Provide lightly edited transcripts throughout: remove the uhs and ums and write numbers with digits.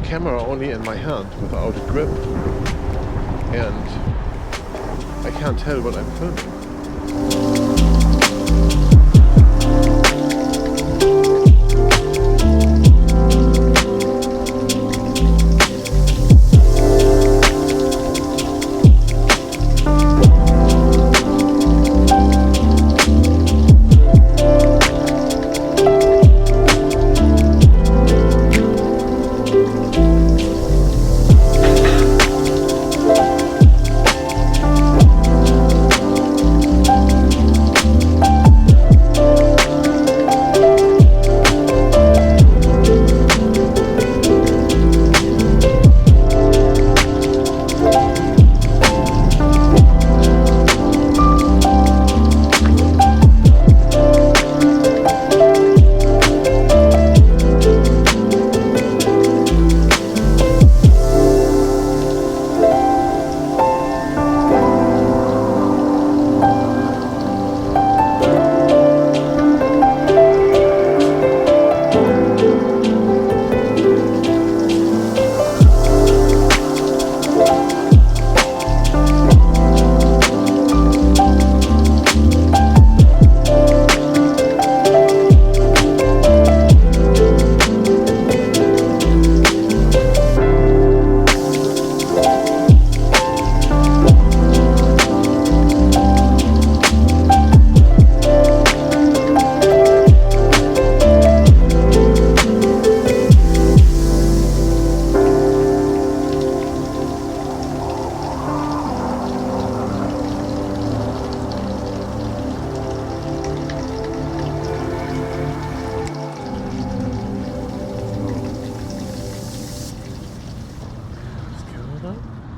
camera only in my hand without a grip, and I can't tell what I'm filming.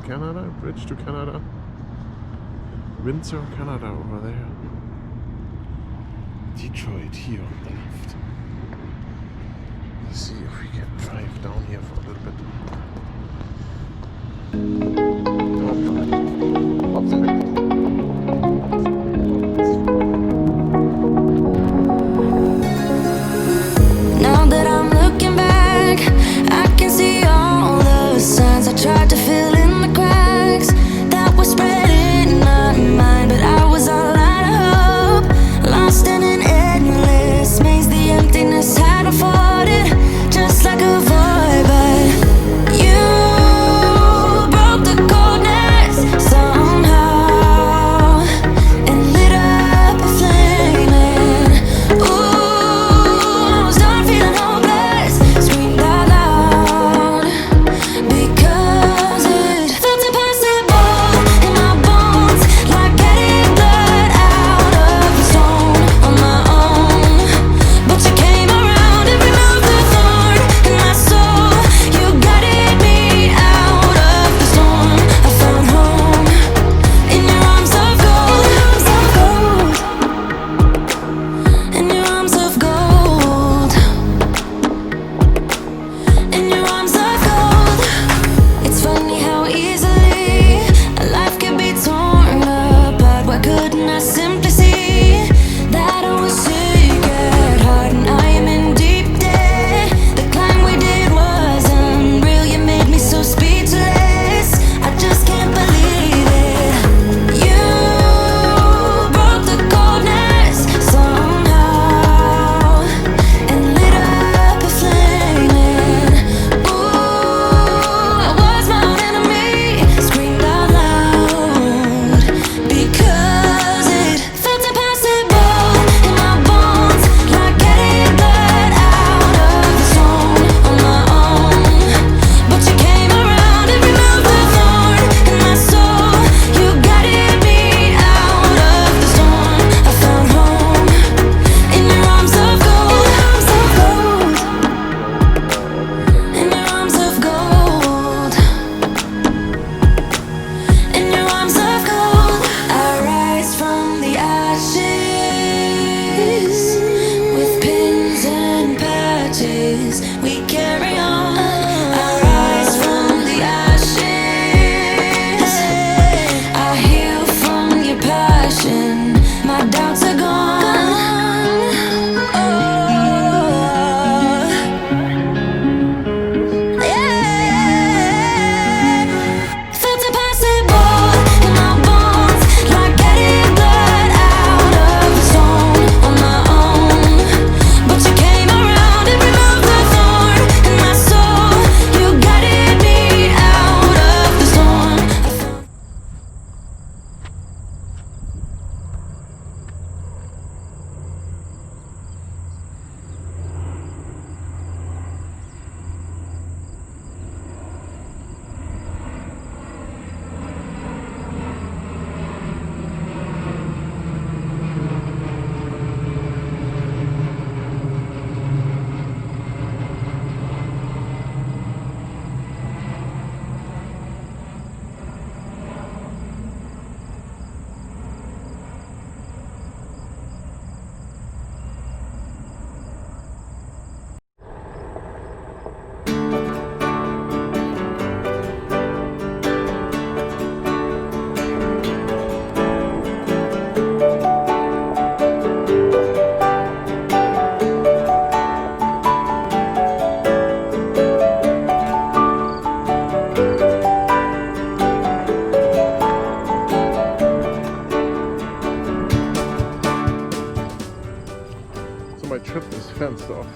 Canada, bridge to Canada, Windsor, Canada over there, Detroit here on the left. Let's see if we can drive down here for a little bit. Now that I'm looking back, I can see all the signs I tried to fill in the cracks that were spread in my mind, but I was all out of hope, lost in an endless maze. The emptiness had afforded just like a void, but you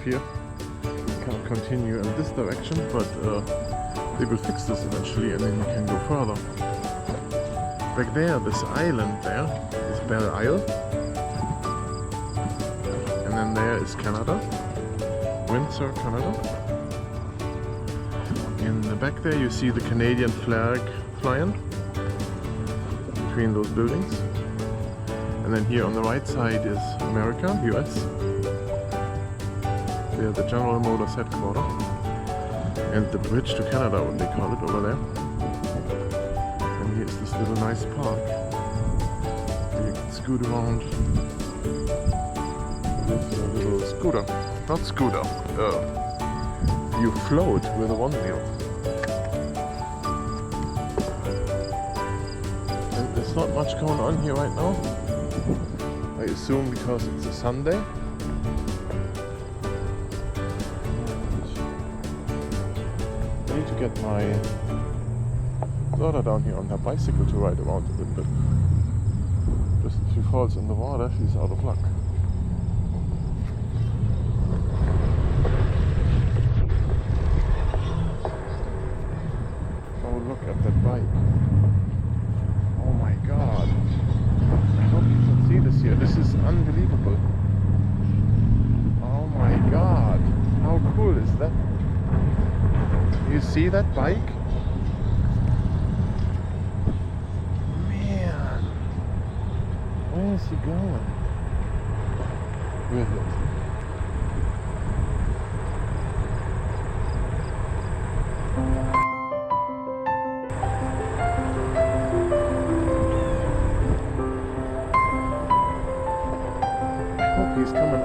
here. You cannot continue in this direction, but they will fix this eventually, and then you can go further. Back there, this island there is Belle Isle, and then there is Canada, Windsor, Canada. In the back there, you see the Canadian flag flying between those buildings. And then here on the right side is America, US. There the General Motors headquarters. And the bridge to Canada, what they call it, over there. And here's this little nice park. You can scoot around with a little scooter. Not scooter. You float with a one wheel. And there's not much going on here right now. I assume because it's a Sunday. I need to get my daughter down here on her bicycle to ride around a little bit. Just if she falls in the water, she's out of luck. Oh, look at that bike. Oh my god. I hope you can see this here. This is unbelievable. Oh my god. How cool is that? You see that bike? Man. Where is he going with it? He's coming